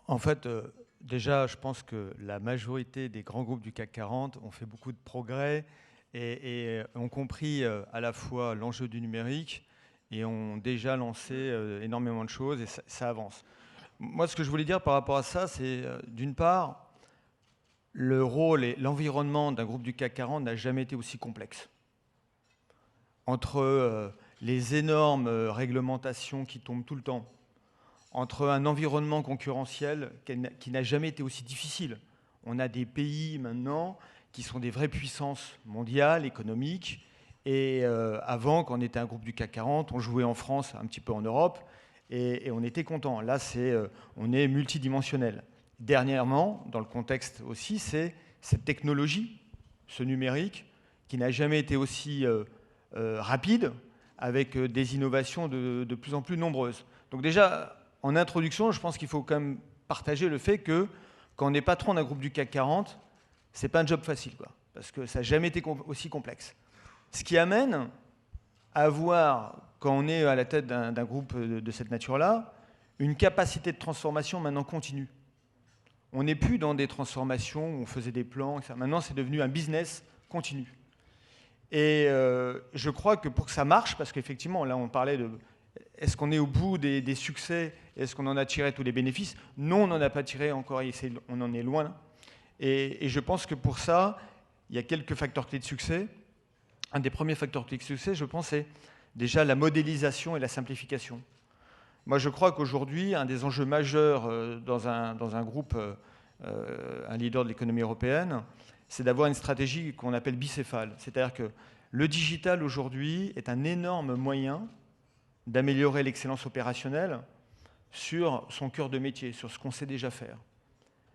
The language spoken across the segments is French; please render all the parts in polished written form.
En fait, déjà, je pense que la majorité des grands groupes du CAC 40 ont fait beaucoup de progrès et ont compris à la fois l'enjeu du numérique et ont déjà lancé énormément de choses et ça avance. Moi, ce que je voulais dire par rapport à ça, c'est d'une part, le rôle et l'environnement d'un groupe du CAC 40 n'a jamais été aussi complexe. Entre les énormes réglementations qui tombent tout le temps, entre un environnement concurrentiel qui n'a jamais été aussi difficile. On a des pays maintenant qui sont des vraies puissances mondiales, économiques, et avant, quand on était un groupe du CAC 40, on jouait en France, un petit peu en Europe, et on était content. Là, on est multidimensionnel. Dernièrement, dans le contexte aussi, c'est cette technologie, ce numérique, qui n'a jamais été aussi rapide, avec des innovations de plus en plus nombreuses. Donc déjà, en introduction, je pense qu'il faut quand même partager le fait que quand on est patron d'un groupe du CAC 40, c'est pas un job facile, quoi, parce que ça n'a jamais été aussi complexe. Ce qui amène à avoir, quand on est à la tête d'un groupe de cette nature-là, une capacité de transformation maintenant continue. On n'est plus dans des transformations où on faisait des plans, etc. Maintenant c'est devenu un business continu. Et je crois que pour que ça marche, parce qu'effectivement, là on parlait de est-ce qu'on est au bout des succès, est-ce qu'on en a tiré tous les bénéfices? Non, on n'en a pas tiré encore, on en est loin. Et je pense que pour ça, il y a quelques facteurs clés de succès. Un des premiers facteurs clés de succès, je pense, c'est déjà la modélisation et la simplification. Moi, je crois qu'aujourd'hui, un des enjeux majeurs dans un groupe, un leader de l'économie européenne, c'est d'avoir une stratégie qu'on appelle bicéphale. C'est-à-dire que le digital, aujourd'hui, est un énorme moyen d'améliorer l'excellence opérationnelle sur son cœur de métier, sur ce qu'on sait déjà faire.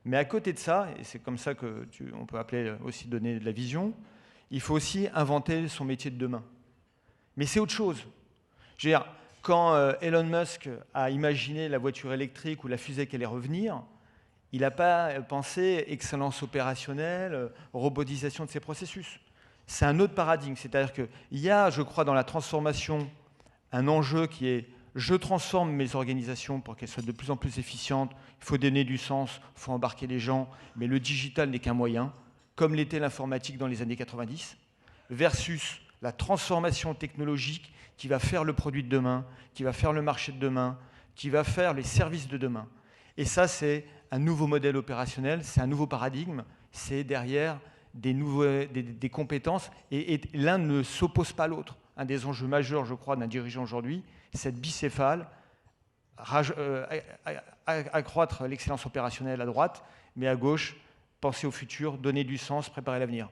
Mais à côté de ça, et c'est comme ça qu'on peut appeler aussi donner de la vision, il faut aussi inventer son métier de demain. Mais c'est autre chose. Je veux dire, quand Elon Musk a imaginé la voiture électrique ou la fusée qui allait revenir, il n'a pas pensé excellence opérationnelle, robotisation de ses processus. C'est un autre paradigme. C'est-à-dire qu'il y a, je crois, dans la transformation, un enjeu qui est je transforme mes organisations pour qu'elles soient de plus en plus efficientes, il faut donner du sens, il faut embarquer les gens, mais le digital n'est qu'un moyen, comme l'était l'informatique dans les années 90, versus la transformation technologique qui va faire le produit de demain, qui va faire le marché de demain, qui va faire les services de demain. Et ça, c'est un nouveau modèle opérationnel, c'est un nouveau paradigme, c'est derrière des compétences, et l'un ne s'oppose pas à l'autre. Un des enjeux majeurs, je crois, d'un dirigeant aujourd'hui, cette bicéphale, accroître l'excellence opérationnelle à droite, mais à gauche, penser au futur, donner du sens, préparer l'avenir.